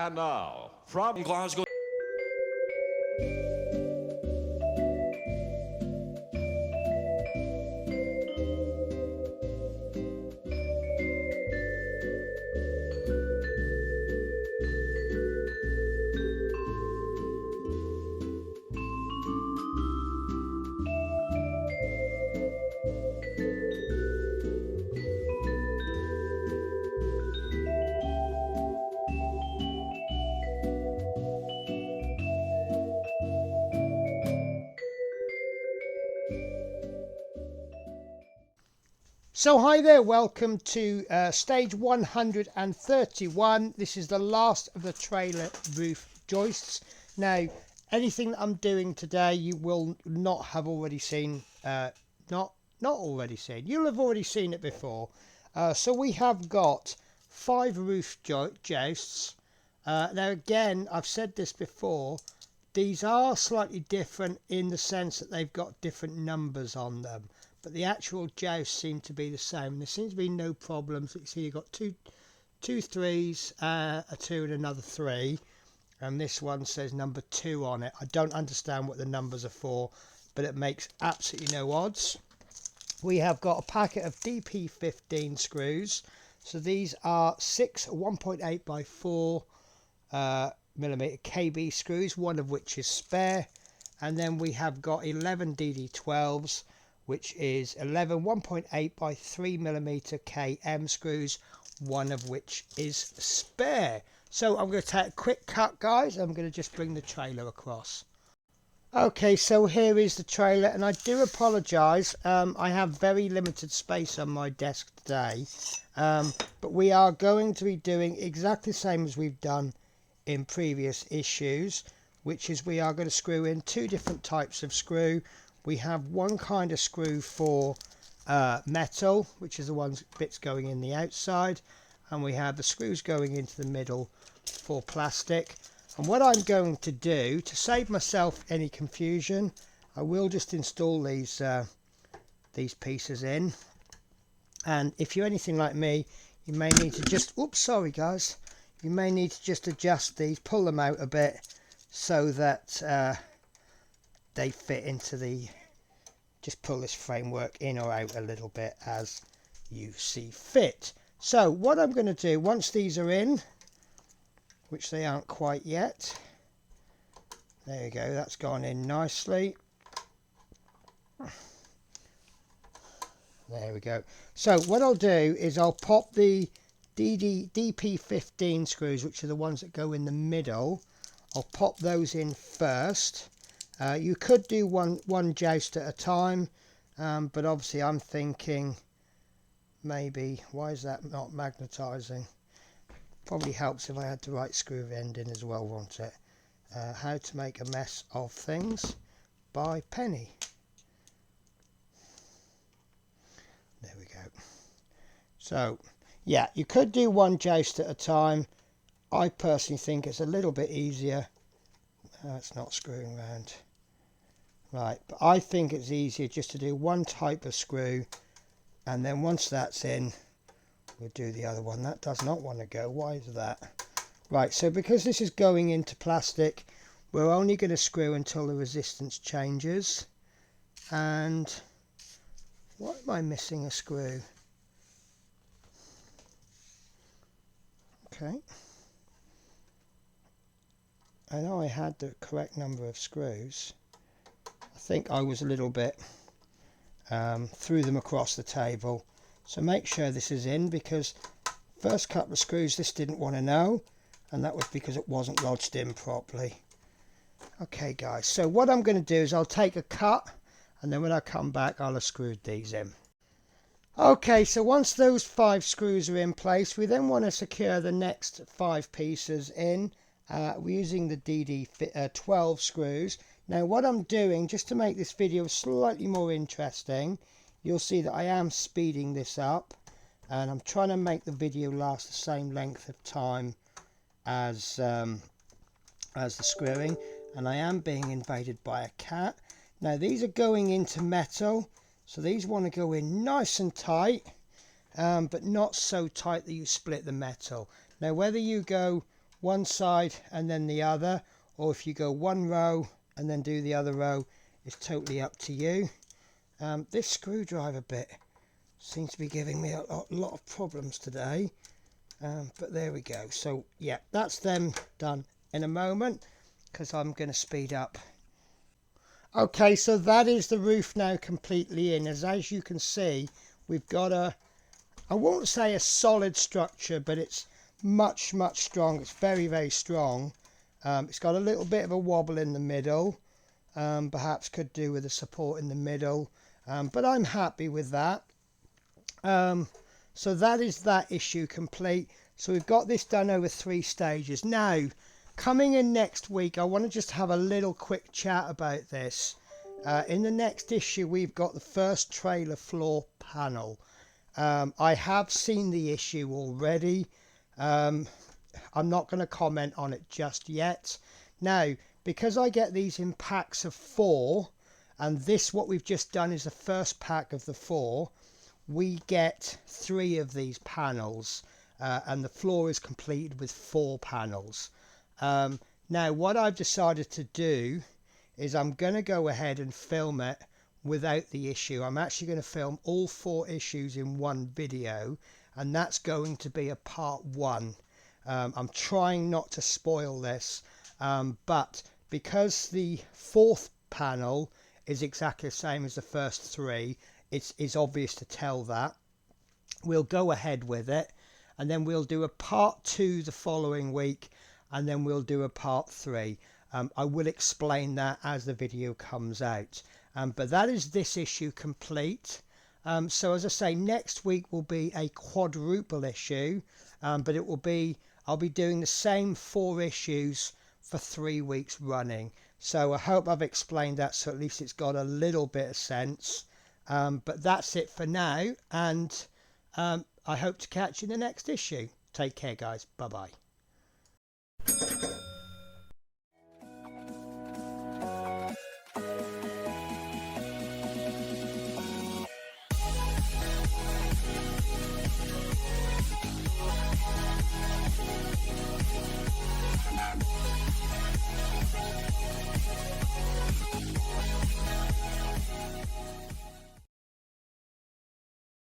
And now, from Glasgow. So hi there, welcome to stage 131. This is the last of the trailer roof joists. Now, anything that I'm doing today you will not have already seen, not already seen, you'll have already seen it before. So we have got 5 roof joists. Now again, I've said this before, these are slightly different in the sense that they've got different numbers on them. But the actual joists seem to be the same. There seems to be no problems. You see, you've got two 3s, a 2 and another 3. And this one says number 2 on it. I don't understand what the numbers are for, but it makes absolutely no odds. We have got a packet of DP15 screws. So these are 6 1.8 by 4 millimeter KB screws, one of which is spare. And then we have got 11 DD12s, which is 11 1.8 by 3 millimeter KM screws, one of which is spare. So I'm going to take a quick cut, guys. I'm going to just bring the trailer across. Okay, so here is the trailer, and I do apologise. I have very limited space on my desk today, but we are going to be doing exactly the same as we've done in previous issues, which is we are going to screw in 2 different types of screw. We have one kind of screw for metal, which is the bits going in the outside, and we have the screws going into the middle for plastic. And what I'm going to do, to save myself any confusion, I will just install these pieces in. And if you're anything like me, you may need to just, oops, sorry guys, you may need to just adjust these, pull them out a bit so that they fit into the, just pull this framework in or out a little bit as you see fit. So what I'm going to do, once these are in, which they aren't quite yet, there you go, that's gone in nicely. There we go. So what I'll do is I'll pop the DP15 screws, which are the ones that go in the middle. I'll pop those in first. You could do one joist at a time, but obviously I'm thinking maybe, why is that not magnetising? Probably helps if I had the right screw end in as well, won't it? How to make a mess of things by Penny. There we go. So yeah, you could do one joist at a time. I personally think it's a little bit easier. It's not screwing around. Right, but I think it's easier just to do one type of screw, and then once that's in, we'll do the other one. That does not want to go. Why is that? Right, so because this is going into plastic, we're only going to screw until the resistance changes. And why am I missing a screw? Okay. I know I had the correct number of screws. I think I was a little bit threw them across the table. So make sure this is in, because first couple of screws this didn't want to know, and that was because it wasn't lodged in properly. Okay guys, so what I'm going to do is I'll take a cut, and then when I come back I'll have screwed these in. Okay, so once those 5 screws are in place, we then want to secure the next 5 pieces in. We're using the DD12 screws. Now what I'm doing, just to make this video slightly more interesting, you'll see that I am speeding this up, and I'm trying to make the video last the same length of time as the screwing, and I am being invaded by a cat. Now these are going into metal, so these want to go in nice and tight, but not so tight that you split the metal. Now whether you go one side and then the other, or if you go one row and then do the other row, it's totally up to you. This screwdriver bit seems to be giving me a lot of problems today, but there we go. So yeah, that's them done in a moment, because I'm going to speed up. Okay, so that is the roof now completely in. As you can see, we've got I won't say a solid structure, but it's much strong. It's very strong. It's got a little bit of a wobble in the middle, perhaps could do with the support in the middle, but I'm happy with that. So that is that issue complete. So we've got this done over 3 stages. Now, coming in next week, I want to just have a little quick chat about this. In the next issue, we've got the first trailer floor panel. I have seen the issue already. I'm not going to comment on it just yet. Now, because I get these in packs of 4, and this, what we've just done, is the first pack of the 4, we get 3 of these panels, and the floor is completed with 4 panels. Now, what I've decided to do is I'm going to go ahead and film it without the issue. I'm actually going to film all 4 issues in one video, and that's going to be a part 1. I'm trying not to spoil this, but because the 4th panel is exactly the same as the first 3, it's obvious to tell that. We'll go ahead with it, and then we'll do a part 2 the following week, and then we'll do a part 3. I will explain that as the video comes out. But that is this issue complete. So as I say, next week will be a quadruple issue, but it will be, I'll be doing the same 4 issues for 3 weeks running. So I hope I've explained that, so at least it's got a little bit of sense. But that's it for now, and I hope to catch you in the next issue. Take care, guys. Bye bye.